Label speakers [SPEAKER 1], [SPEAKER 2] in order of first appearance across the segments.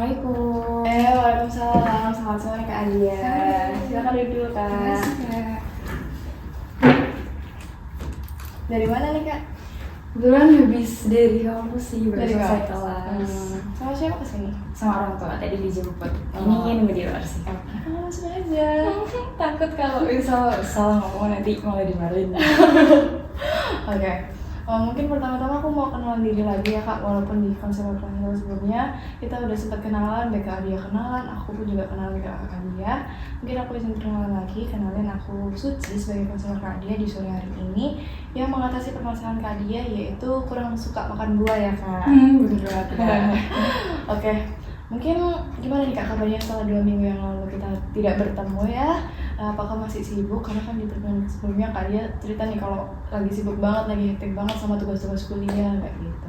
[SPEAKER 1] Assalamualaikum.
[SPEAKER 2] Waalaikumsalam. Selamat sore Kak Alia. Silakan duduk dulu Kak.
[SPEAKER 1] Makasih, Kak.
[SPEAKER 2] Dari mana nih Kak?
[SPEAKER 1] Kebetulan habis dari kampus sih, baru
[SPEAKER 2] Dari
[SPEAKER 1] selesai
[SPEAKER 2] kampus.
[SPEAKER 1] kelas.
[SPEAKER 2] Sama siapa kesini?
[SPEAKER 1] Sama orang tua tadi dijemput.
[SPEAKER 2] Oh.
[SPEAKER 1] Ini nunggu di luar sih.
[SPEAKER 2] Langsung aja. Takut kalau
[SPEAKER 1] Salah ngomong nanti malah dimarahin.
[SPEAKER 2] Oke. Mungkin pertama-tama aku mau kenalan diri lagi ya Kak. Walaupun di konser pertama sebelumnya kita udah sempat kenalan, baik Kak Adia kenalan, aku pun juga kenal Kak Adia. Mungkin aku bisa kenalan lagi, kenalin aku Suci sebagai konselor Kak Adia di sore hari ini yang mengatasi permasalahan Kak Adia, yaitu kurang suka makan buah ya Kak.
[SPEAKER 1] Bener banget.
[SPEAKER 2] Oke. Mungkin gimana nih Kak kabarnya setelah 2 minggu yang lalu kita tidak bertemu ya? Apakah masih sibuk? Karena kan di pertemuan sebelumnya Kak Dia cerita nih kalau lagi sibuk banget, lagi hektik banget sama tugas-tugas kuliah kayak gitu.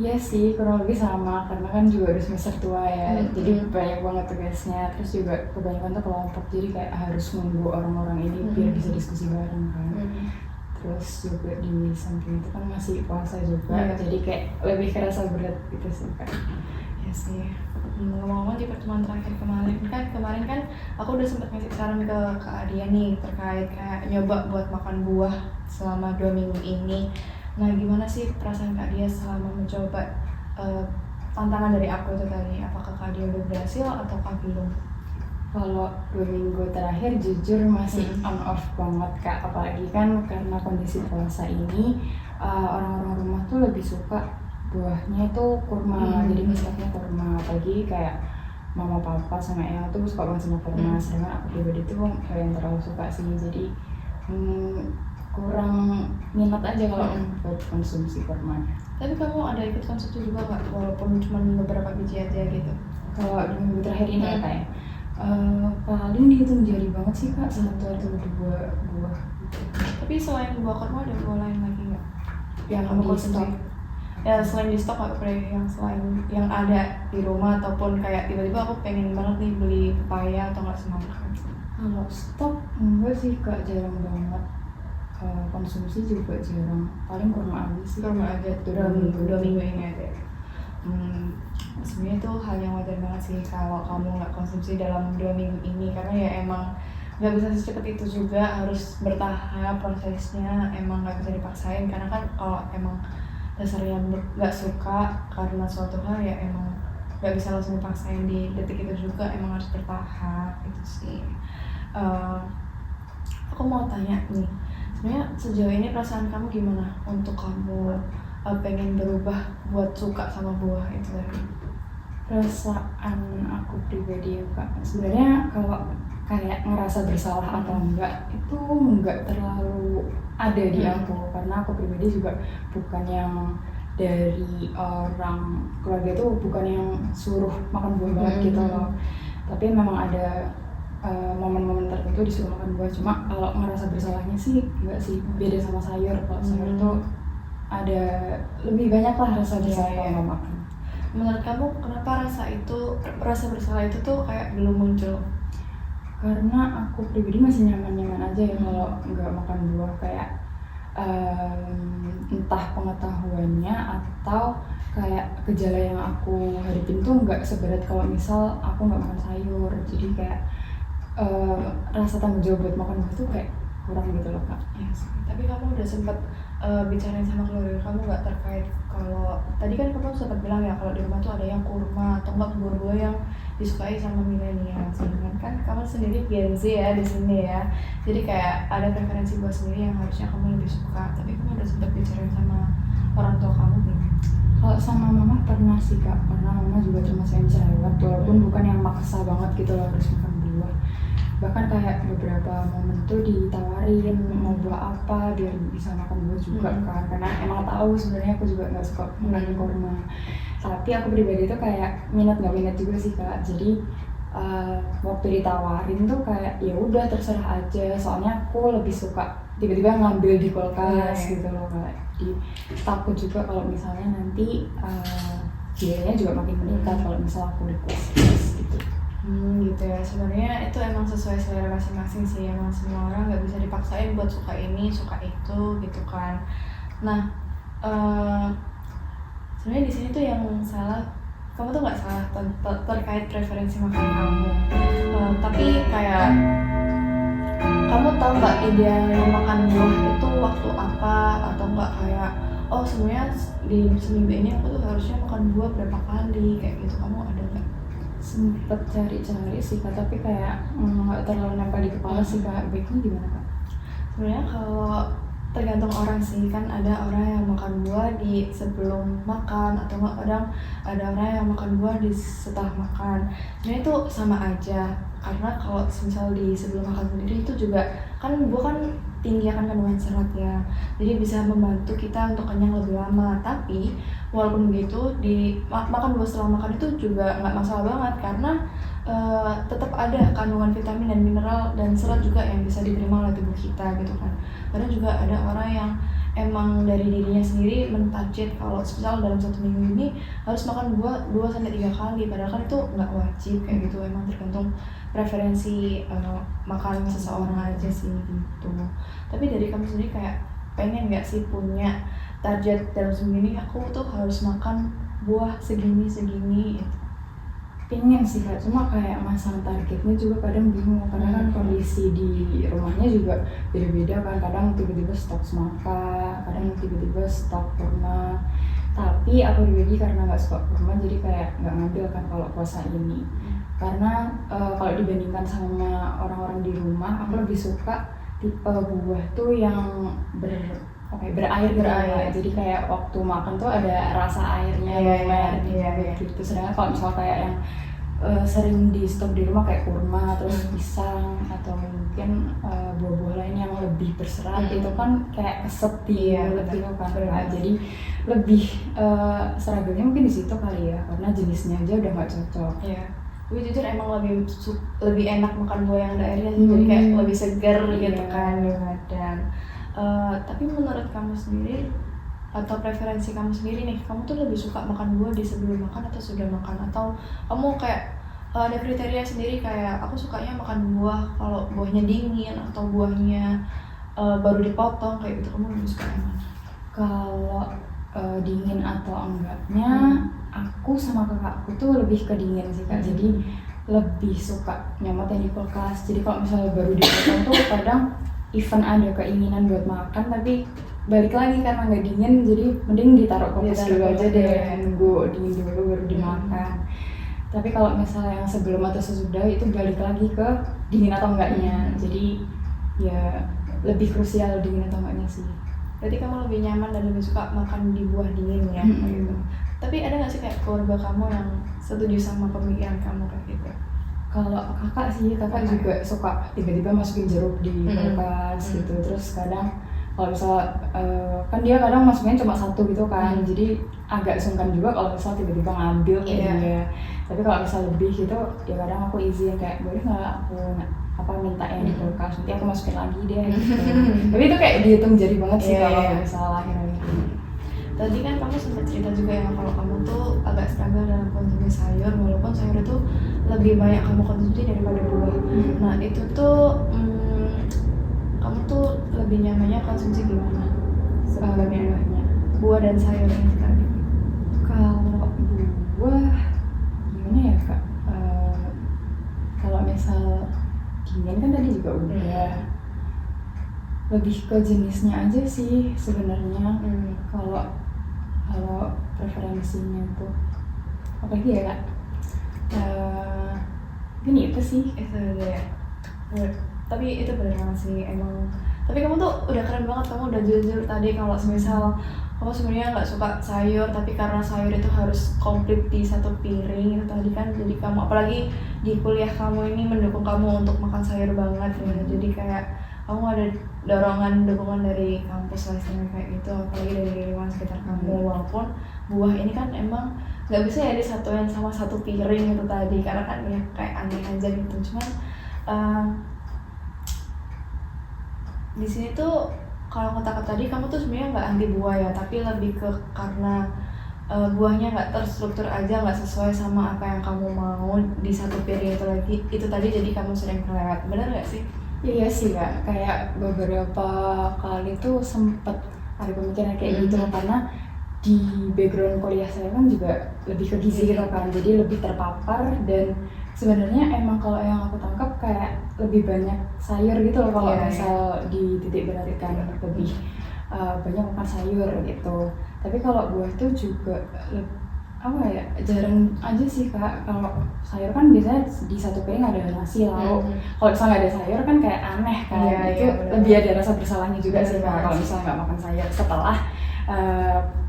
[SPEAKER 1] Iya sih, kurang lebih sama karena kan juga udah semester tua ya. Jadi banyak banget tugasnya. Terus juga kebanyakan tuh kelompok, jadi kayak harus nunggu orang-orang ini biar bisa diskusi bareng kan. Terus juga di samping itu kan masih puasa juga, jadi kayak lebih kerasa berat gitu sih Kak.
[SPEAKER 2] Ya sih. Ngomong-ngomong di pertemuan terakhir kemarin kan aku udah sempat ngasih saran ke Kak Adia nih terkait kayak nyoba buat makan buah selama 2 minggu ini. Nah gimana sih perasaan Kak Adia selama mencoba tantangan dari aku itu tadi? Apakah Kak Adia udah berhasil ataukah belum?
[SPEAKER 1] Kalau 2 minggu terakhir jujur masih on off banget Kak, apalagi kan karena kondisi puasa ini orang-orang rumah tuh lebih suka buahnya itu kurma, jadi misalnya kurma, apalagi kayak mama papa sama eyang tuh suka banget sama kurma, sedangkan aku pribadi tuh gak yang terlalu suka sih, jadi kurang minat aja kalau buat konsumsi kurmanya.
[SPEAKER 2] Tapi kamu ada ikut konsumsi juga Kak, walaupun cuma beberapa biji aja gitu?
[SPEAKER 1] Kalau 2 minggu terakhir ini ya Kak ya, paling dihitung jari banget sih Kak, 1 atau 2 buah gitu.
[SPEAKER 2] Tapi selain buah kurma ada buah lain lagi nggak yang
[SPEAKER 1] Kamu
[SPEAKER 2] kamu konsumsi? Ya selain di stok apa yang selain yang ada di rumah ataupun kayak tiba-tiba aku pengen banget nih beli pepaya atau nggak semangka?
[SPEAKER 1] Kalau stok enggak sih Kak, jarang banget. Konsumsi juga jarang, paling kurma aja sih.
[SPEAKER 2] Kurma aja dalam 2 minggu ini aja. Sebenarnya itu hal yang wajar banget sih kalau kamu nggak konsumsi dalam 2 minggu ini, karena ya emang nggak bisa secepat itu juga, harus bertahap prosesnya, emang nggak bisa dipaksain karena kan kalau emang dasarnya nggak suka karena suatu hal ya emang nggak bisa langsung dipaksain di detik itu juga, emang harus bertahap itu sih. Aku mau tanya nih, sebenarnya sejauh ini perasaan kamu gimana untuk kamu pengen berubah buat suka sama buah itu tadi?
[SPEAKER 1] Perasaan aku pribadi ya Kak, sebenarnya kalau kayak ngerasa bersalah atau enggak itu enggak terlalu ada di aku, karena aku pribadi juga bukan yang dari orang keluarga itu bukan yang suruh makan buah banget gitu loh, tapi memang ada momen-momen tertentu disuruh makan buah. Cuma kalau ngerasa bersalahnya sih enggak sih, beda sama sayur. Kalau sayur tuh ada lebih banyak lah rasa bersalah kalau nggak makan.
[SPEAKER 2] Menurut kamu kenapa rasa bersalah itu tuh kayak belum muncul?
[SPEAKER 1] Karena aku pribadi masih nyaman-nyaman aja ya kalau nggak makan buah, kayak entah pengetahuannya atau kayak gejala yang aku hadapin tuh nggak seberat kalau misal aku nggak makan sayur. Jadi kayak rasa tanggung jawab buat makan buah tuh kayak kurang gitu loh Kak.
[SPEAKER 2] Yes. Tapi kamu udah sempat bicarain sama keluarga kamu nggak terkait kalau tadi kan kamu sempat bilang ya kalau di rumah tuh ada yang kurma atau enggak buah-buah yang disukai sama milenial, sedangkan kan kamu sendiri Gen Z ya di sini ya, jadi kayak ada preferensi buah sendiri yang harusnya kamu lebih suka, tapi kamu udah sempat bicarain sama orang tua kamu belum?
[SPEAKER 1] Kalau sama mama pernah sih Kak, karena mama juga cuma sayang cerewet, walaupun bukan yang maksa banget gitu loh harus makan buah. Bahkan kayak beberapa momen tuh ditawarin mau buah apa biar bisa makan buah juga kan, karena emang tahu sebenarnya aku juga nggak suka makan kurma. Tapi aku pribadi tuh kayak minat nggak minat juga sih Kak, jadi waktu ditawarin tuh kayak ya udah terserah aja, soalnya aku lebih suka tiba-tiba ngambil di kulkas gitu loh Kak. Jadi takut juga kalau misalnya nanti biayanya juga makin meningkat kalau misal aku request gitu.
[SPEAKER 2] Gitu ya, sebenarnya itu emang sesuai selera masing-masing sih, emang semua orang nggak bisa dipaksain buat suka ini suka itu gitu kan. Nah sebenarnya di sini tuh yang salah kamu tuh nggak salah terkait preferensi makan kamu. Tapi kayak kamu tahu nggak idealnya makan buah itu waktu apa, atau nggak kayak oh sebenarnya di seminggu ini aku tuh harusnya makan buah berapa kali kayak gitu, kamu ada nggak?
[SPEAKER 1] Sempet cari-cari sih Kak, tapi kayak nggak terlalu nempel di kepala sih Kak. Baiknya gimana Kak?
[SPEAKER 2] Sebenarnya kalau tergantung orang sih, kan ada orang yang makan buah di sebelum makan, atau nggak kadang ada orang yang makan buah di setelah makan. Sebenarnya itu sama aja, karena kalau misal di sebelum makan sendiri itu juga kan buah kan tinggi akan kandungan serat ya, jadi bisa membantu kita untuk kenyang lebih lama. Tapi walaupun begitu di makan buah setelah makan itu juga nggak masalah banget, karena tetap ada kandungan vitamin dan mineral dan serat juga yang bisa diterima oleh tubuh kita gitu kan. Karena juga ada orang yang emang dari dirinya sendiri mentarget kalau misal dalam 1 minggu ini harus makan buah 2-3 kali, padahal kan itu nggak wajib kayak gitu. Emang tergantung preferensi makan seseorang aja sih gitu. Tapi dari kamu sendiri kayak pengen nggak sih punya target dalam seminggu ini aku tuh harus makan buah segini gitu?
[SPEAKER 1] Pengen sih Kak, cuma kayak masang targetnya juga kadang bingung, karena kan kondisi di rumahnya juga beda-beda kan. Kadang tiba-tiba stok semangka, kadang tiba-tiba stok kurma. Tapi aku pribadi karena nggak suka kurma, jadi kayak nggak ngambil kan kalau puasa ini. Karena kalau dibandingkan sama orang-orang di rumah, aku lebih suka tipe buah tuh yang berair. Jadi kayak waktu makan tuh ada rasa airnya gitu. Sedangkan kalau misalnya kayak yang sering di stok di rumah kayak kurma, terus pisang, atau mungkin buah-buah lain yang lebih berserat, itu kan kayak keset di mulut gitu kan. Jadi lebih seragamnya mungkin di situ kali ya, karena jenisnya aja udah nggak cocok.
[SPEAKER 2] Iya. Gue jujur emang lebih enak makan buah yang ada airnya sih, jadi kayak lebih segar gitu kan di badan. Tapi menurut kamu sendiri atau preferensi kamu sendiri nih, kamu tuh lebih suka makan buah di sebelum makan atau sudah makan, atau kamu kayak ada kriteria sendiri kayak aku sukanya makan buah kalau buahnya dingin atau buahnya baru dipotong kayak gitu, kamu lebih suka yang mana?
[SPEAKER 1] Kalau dingin atau enggaknya, aku sama kakakku tuh lebih ke dingin sih Kak. Jadi lebih suka nyamot yang di kulkas. Jadi kalau misalnya baru dipotong tuh kadang even ada keinginan buat makan, tapi balik lagi karena nggak dingin, jadi mending ditaruh kulkas dulu aja deh, nunggu dingin dulu baru dimakan. Tapi kalau misalnya yang sebelum atau sesudah itu balik lagi ke dingin atau enggaknya. Jadi ya lebih krusial dingin atau enggaknya sih.
[SPEAKER 2] Berarti kamu lebih nyaman dan lebih suka makan di buah dingin ya gitu. Tapi ada nggak sih kayak keluarga kamu yang setuju sama pemikiran kamu kayak gitu?
[SPEAKER 1] Kalau kakak sih, kakak juga suka tiba-tiba masukin jeruk di kulkas gitu. Terus kadang kalau misal kan dia kadang masukin cuma 1 gitu kan, jadi agak sungkan juga kalau misal tiba-tiba ngambil kayak dia. Tapi kalau misal lebih gitu, ya kadang aku izin kayak boleh nggak aku minta yang di kulkas, nanti aku masukin lagi deh gitu. Tapi itu kayak dihitung jari banget sih kalau misalnya akhirnya.
[SPEAKER 2] Tadi kan kamu sempat cerita juga ya kalau kamu tuh agak struggle dalam konsumsi sayur, walaupun sayur itu lebih banyak kamu konsumsi daripada buah. Nah itu tuh kamu tuh lebih nyamannya konsumsi gimana?
[SPEAKER 1] Sebenarnya
[SPEAKER 2] buah dan sayur ini tadi.
[SPEAKER 1] Kalau buah gimana ya Kak? Kalau misal dingin kan tadi juga udah. Lebih ke jenisnya aja sih sebenarnya. Kalau preferensinya tuh apalagi ya Kak? Ini itu sih.
[SPEAKER 2] Itu ya. Tapi itu bener banget sih emang. Tapi kamu tuh udah keren banget, kamu udah jujur tadi kalau misal kamu sebenarnya nggak suka sayur, tapi karena sayur itu harus komplit di 1 piring itu tadi kan, jadi kamu apalagi di kuliah kamu ini mendukung kamu untuk makan sayur banget ya. Jadi kayak kamu ada dukungan dari kampus lah kayak gitu, apalagi dari lingkungan sekitar kamu. Walaupun buah ini kan emang nggak bisa ya disatuin sama 1 piring itu tadi, karena kan ya kayak aneh aja gitu. Cuman di sini tuh kalau kata-kata tadi kamu tuh sebenarnya nggak anti buah ya, tapi lebih ke karena buahnya nggak terstruktur aja, nggak sesuai sama apa yang kamu mau di 1 piring itu tadi, jadi kamu sering kelewat. Benar nggak sih?
[SPEAKER 1] Iya sih Kak, kayak beberapa kali tuh sempet ada pemikiran kayak gitu, karena di background kuliah saya kan juga lebih ke gizi gitu kan, jadi lebih terpapar. Dan sebenarnya emang kalau yang aku tangkap kayak lebih banyak sayur gitu loh kalau misal dititik beratkan, lebih banyak makan sayur gitu. Tapi kalau buah tuh juga apa ya, jarang aja sih Kak. Kalau sayur kan biasanya di satu piring ada nasi lauk. Kalau misalnya nggak ada sayur kan kayak aneh kan. Itu lebih ada rasa bersalahnya juga sih Kak kalau misalnya nggak makan sayur. Setelah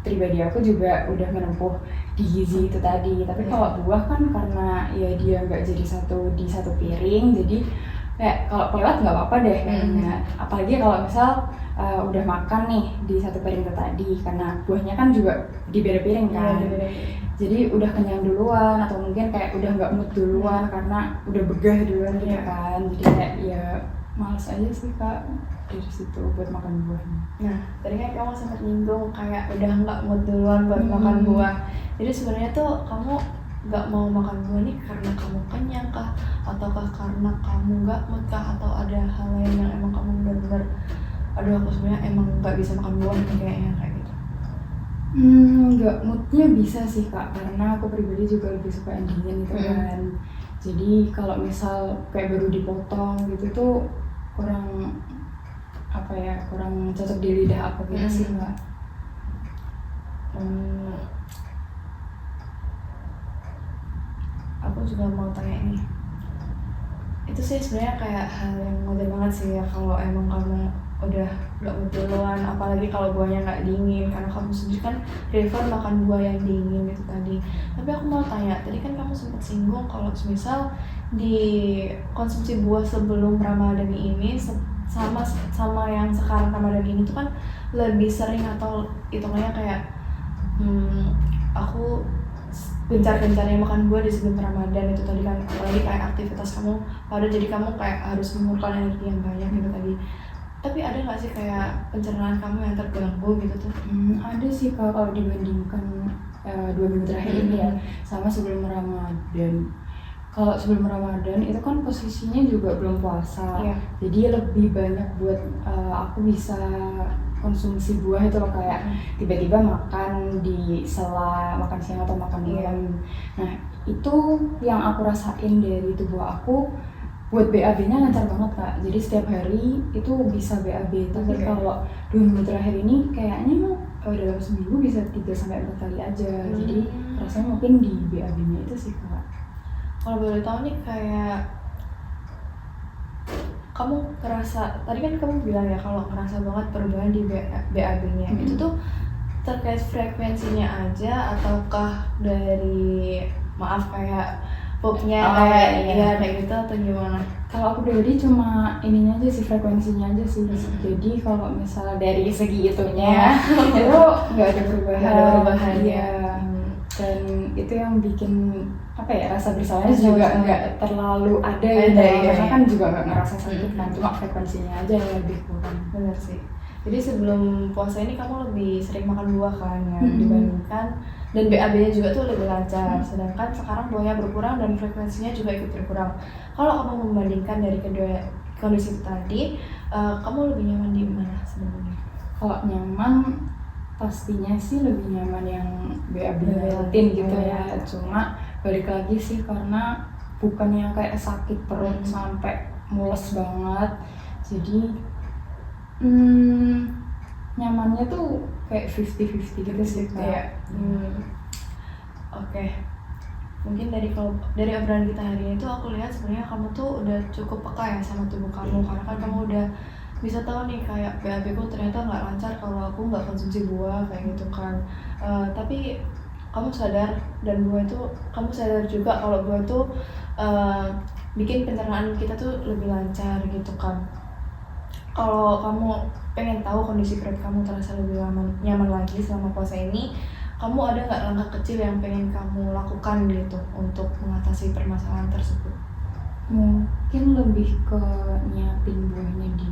[SPEAKER 1] pribadi aku juga udah menempuh di gizi itu tadi. Tapi kalau buah kan karena ya dia nggak jadi di satu piring, jadi kayak kalau kelewat nggak apa-apa deh kayaknya. Apalagi kalau misal udah makan nih di satu piring itu tadi, karena buahnya kan juga di beda piring kan. Jadi udah kenyang duluan, atau mungkin kayak udah nggak mood duluan karena udah begah duluan gitu kan. Jadi kayak ya males aja sih Kak dari situ buat makan buahnya.
[SPEAKER 2] Nah, tadi kan kamu sempat nyinggung kayak udah nggak mood duluan buat makan buah. Jadi sebenarnya tuh kamu nggak mau makan buah nih karena kamu kenyang kah? Ataukah karena kamu nggak mood kah? Atau ada hal lain yang emang kamu benar-benar aduh aku sebenarnya emang nggak bisa makan buah nih kayaknya kayak gitu?
[SPEAKER 1] Nggak moodnya bisa sih Kak, karena aku pribadi juga lebih suka yang dingin gitu kan. Jadi kalau misal kayak baru dipotong gitu tuh kurang apa ya, kurang cocok di lidah aku gitu sih Mbak.
[SPEAKER 2] Aku juga mau tanya ini. Itu sih sebenarnya kayak hal yang wajar banget sih ya kalau emang kamu udah gak mood duluan, apalagi kalau buahnya nggak dingin, karena kamu sendiri kan prefer makan buah yang dingin gitu tadi. Tapi aku mau tanya, tadi kan kamu sempat singgung kalau misal di konsumsi buah sebelum Ramadan ini sama yang sekarang Ramadan ini tuh kan lebih sering, atau hitungannya kayak aku gencar-gencarnya makan buah di sebelum Ramadan itu tadi kan, apalagi kayak aktivitas kamu pada jadi kamu kayak harus mengeluarkan energi yang banyak gitu tadi. Tapi ada nggak sih kayak pencernaan kamu yang terganggu gitu tuh?
[SPEAKER 1] Ada sih kalau dibandingkan 2 minggu terakhir ini ya sama sebelum Ramadan. Kalau sebelum Ramadan itu kan posisinya juga belum puasa, jadi lebih banyak buat aku bisa konsumsi buah itu loh, kayak tiba-tiba makan di sela makan siang atau makan malam. Nah itu yang aku rasain dari tubuh aku. Buat BAB-nya lancar banget Kak, jadi setiap hari itu bisa BAB. Tapi kalau 2 minggu terakhir ini kayaknya dalam seminggu bisa 3-4 kali aja. Jadi rasanya mungkin di BAB-nya itu sih Kak.
[SPEAKER 2] Kalau boleh tahu nih, kayak kamu ngerasa, tadi kan kamu bilang ya kalau ngerasa banget perubahan di BAB-nya, itu tuh terkait frekuensinya aja ataukah dari kayak popnya kayak gitu atau gimana?
[SPEAKER 1] Kalau aku pribadi cuma ininya aja sih, frekuensinya aja sih. Jadi kalau misalnya dari segi itunya itu nggak ada perubahan. Dan itu yang bikin apa ya, rasa bersalahnya juga nggak terlalu ada gitu. Karena kan juga nggak ngerasa sakit kan, cuma frekuensinya aja yang lebih kurang.
[SPEAKER 2] Benar sih. Jadi sebelum puasa ini kamu lebih sering makan buah kan ya, dibandingkan, dan BAB-nya juga tuh lebih lancar. Sedangkan sekarang buahnya berkurang dan frekuensinya juga ikut berkurang. Kalau kamu membandingkan dari kedua kondisi tadi, kamu lebih nyaman di mana sebenarnya?
[SPEAKER 1] Kalau nyaman pastinya sih lebih nyaman yang BAB-nya rutin gitu ya. Cuma balik lagi sih, karena bukan yang kayak sakit perut sampai mules banget. Jadi nyamannya tuh kayak 50-50 gitu sih kayak.
[SPEAKER 2] Oke. Mungkin dari obrolan kita hari ini tuh aku lihat sebenarnya kamu tuh udah cukup peka ya sama tubuh kamu, karena kan kamu udah bisa tahu nih kayak BAB ku ternyata nggak lancar kalau aku nggak konsumsi buah kayak gitu kan. Tapi kamu sadar, dan buah itu kamu sadar juga kalau buah itu bikin pencernaan kita tuh lebih lancar gitu kan. Kalau kamu pengen tahu kondisi perut kamu terasa lebih nyaman lagi selama puasa ini, kamu ada nggak langkah kecil yang pengen kamu lakukan gitu untuk mengatasi permasalahan tersebut?
[SPEAKER 1] Mungkin lebih ke nyiapin buahnya di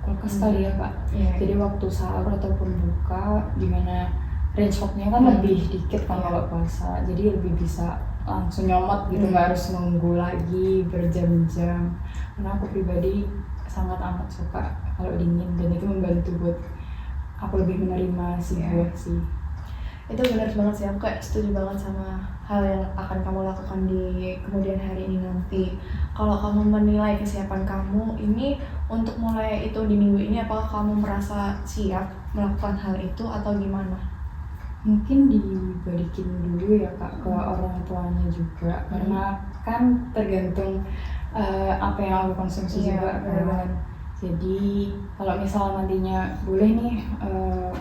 [SPEAKER 1] kulkas kali ya Kak. Jadi waktu sahur ataupun buka, dimana range stoknya kan lebih dikit kan kalau puasa, jadi lebih bisa langsung nyomot gitu, nggak harus nunggu lagi berjam-jam. Karena aku pribadi sangat amat suka kalau dingin, dan itu membantu buat aku lebih menerima si buah sih.
[SPEAKER 2] Itu benar banget sih, aku kayak setuju banget sama hal yang akan kamu lakukan di kemudian hari ini nanti. Kalau kamu menilai kesiapan kamu ini untuk mulai itu di minggu ini, apakah kamu merasa siap melakukan hal itu atau gimana?
[SPEAKER 1] Mungkin dibalikin dulu ya Kak ke orang tuanya juga, karena kan tergantung apa yang aku konsumsi juga kan.
[SPEAKER 2] benar-benar.
[SPEAKER 1] Jadi kalau misal nantinya boleh nih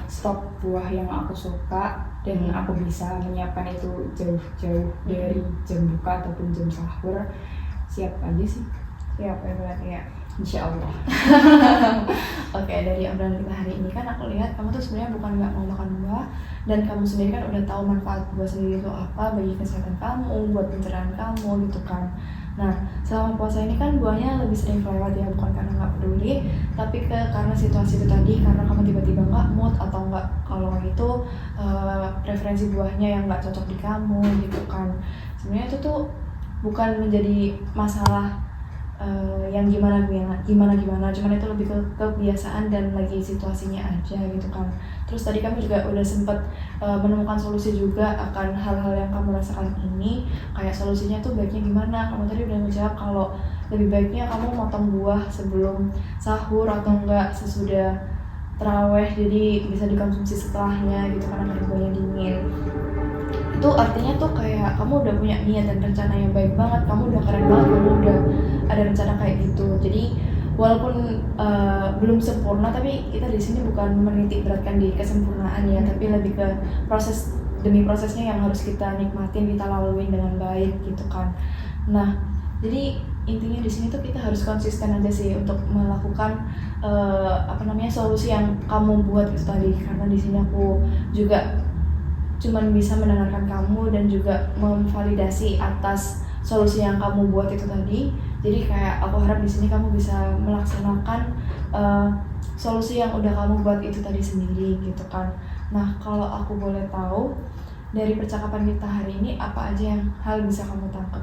[SPEAKER 1] stok buah yang aku suka dan aku bisa menyiapkan itu jauh-jauh dari jam buka ataupun jam sahur, siap aja sih,
[SPEAKER 2] Siap ya berarti ya.
[SPEAKER 1] insya Allah.
[SPEAKER 2] Oke, dari obrolan kita hari ini kan aku lihat kamu tuh sebenarnya bukan nggak mau makan buah, dan kamu sendiri kan udah tahu manfaat buah sendiri itu apa bagi kesehatan kamu, buat pencernaan kamu gitu kan. Nah, selama puasa ini kan buahnya lebih sering kelewat ya, bukan karena nggak peduli, tapi karena situasi itu tadi, karena kamu tiba-tiba nggak mood atau nggak, kalau itu preferensi buahnya yang nggak cocok di kamu gitu kan. Sebenarnya itu tuh bukan menjadi masalah yang gimana, cuman itu lebih ke kebiasaan dan lagi situasinya aja gitu kan. Terus tadi kamu juga udah sempet menemukan solusi juga akan hal-hal yang kamu rasakan ini, kayak solusinya tuh baiknya gimana. Kamu tadi udah menjawab kalau lebih baiknya kamu motong buah sebelum sahur atau enggak sesudah taraweh, jadi bisa dikonsumsi setelahnya gitu karena buahnya dingin. Itu artinya tuh kayak kamu udah punya niat dan rencana yang baik banget, kamu udah keren banget, kamu udah ada rencana kayak gitu. Jadi walaupun belum sempurna, tapi kita di sini bukan menitik beratkan di kesempurnaan ya, tapi lebih ke proses demi prosesnya yang harus kita nikmatin, kita lalui dengan baik gitu kan. Nah, jadi intinya di sini tuh kita harus konsisten aja sih untuk melakukan solusi yang kamu buat itu tadi, karena di sini aku juga cuman bisa mendengarkan kamu dan juga memvalidasi atas solusi yang kamu buat itu tadi. Jadi kayak aku harap di sini kamu bisa melaksanakan solusi yang udah kamu buat itu tadi sendiri gitu kan. Nah, kalau aku boleh tahu dari percakapan kita hari ini, apa aja yang hal bisa kamu tangkap?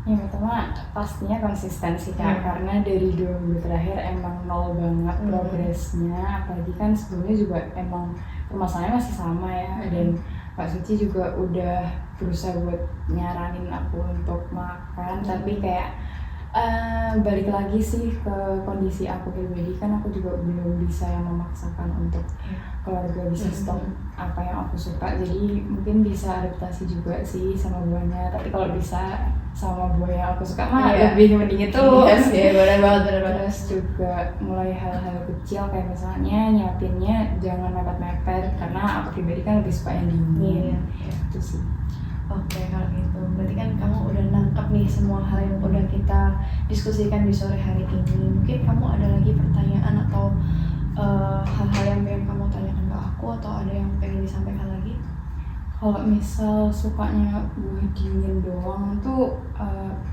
[SPEAKER 1] Yang pertama pastinya konsistensi Kak, karena dari 2 minggu terakhir emang nol banget progresnya, apalagi kan sebelumnya juga emang permasalahannya masih sama ya. Dan Kak Suci juga udah berusaha buat nyaranin aku untuk makan, tapi kayak balik lagi sih ke kondisi aku pribadi, kan aku juga belum bisa yang memaksakan untuk keluarga bisa stok apa yang aku suka, jadi mungkin bisa adaptasi juga sih sama buahnya. Tapi kalau bisa sama buah yang aku suka mah lebih mending itu.
[SPEAKER 2] Iya sih, bener banget.
[SPEAKER 1] Terus juga mulai hal-hal kecil kayak misalnya nyiapinnya jangan mepet-mepet, karena aku pribadi kan lebih suka yang dingin. Itu sih.
[SPEAKER 2] Oke, kalau gitu berarti kan kamu udah nangkep nih semua hal yang udah kita diskusikan di sore hari ini. Mungkin kamu ada lagi pertanyaan atau hal-hal yang pengen kamu tanyakan ke aku, atau ada yang pengen disampaikan lagi?
[SPEAKER 1] Kalau misal sukanya buah dingin doang tuh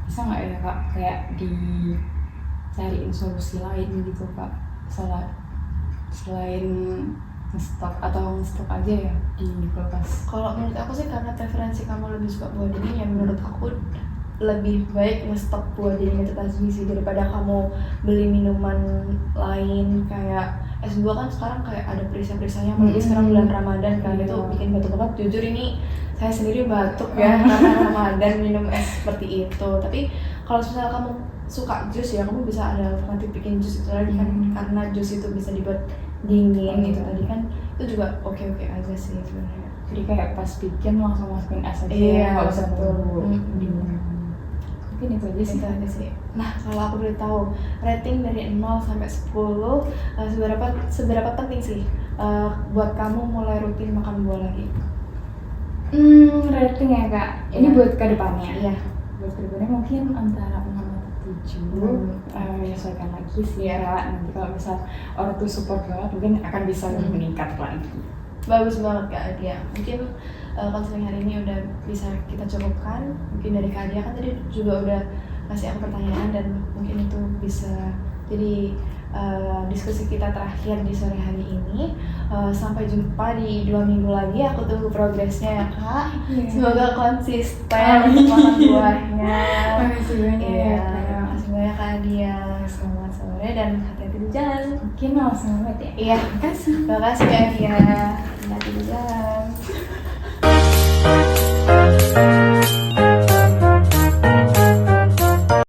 [SPEAKER 1] bisa nggak ya Kak, kayak dicariin solusi lain gitu Kak, selain ngestok, atau ngestok aja ya di kulkas?
[SPEAKER 2] Kalau menurut aku sih, karena preferensi kamu lebih suka buah dingin, ya menurut aku lebih baik ngestok buah dingin itu tadi sih, daripada kamu beli minuman lain kayak es buah. Kan sekarang kayak ada perisa-perisanya, apalagi sekarang bulan Ramadan kan, itu bikin batuk banget. Jujur ini saya sendiri batuk ya karena Ramadan minum es seperti itu. Tapi kalau misalnya kamu suka jus ya, kamu bisa ada alternatif bikin jus itu tadi kan, karena jus itu bisa dibuat dingin gitu tadi kan, itu juga oke-oke aja sih sebenarnya.
[SPEAKER 1] Jadi kayak pas bikin langsung masukin es aja,
[SPEAKER 2] nggak
[SPEAKER 1] usah tunggu dingin. Mungkin itu aja sih.
[SPEAKER 2] Nah, kalau aku boleh tahu, rating dari 0 sampai 10 seberapa penting sih buat kamu mulai rutin makan buah lagi?
[SPEAKER 1] Rating ya Kak, ini buat kedepannya.
[SPEAKER 2] Iya.
[SPEAKER 1] Buat kedepannya mungkin antara 6 atau 7. Menyesuaikan lagi sih ya Kak. Nanti kalau misal orang tuh support banget, mungkin akan bisa meningkat lagi.
[SPEAKER 2] Bagus banget Kak Adia. Mungkin konseling hari ini udah bisa kita cukupkan. Mungkin dari Kak Adia kan tadi juga udah kasih aku pertanyaan, dan mungkin itu bisa jadi diskusi kita terakhir di sore hari ini. Sampai jumpa di 2 minggu lagi. Aku tunggu progresnya ya Kak. Semoga konsisten untuk makan buahnya.
[SPEAKER 1] Makasih banyak ya Kak.
[SPEAKER 2] Makasih banyak Kak Adia. Selamat sore dan hati-hati di jalan.
[SPEAKER 1] Mungkin langsung banget ya.
[SPEAKER 2] Iya, makasih Kak Adia. hati-hati di jalan.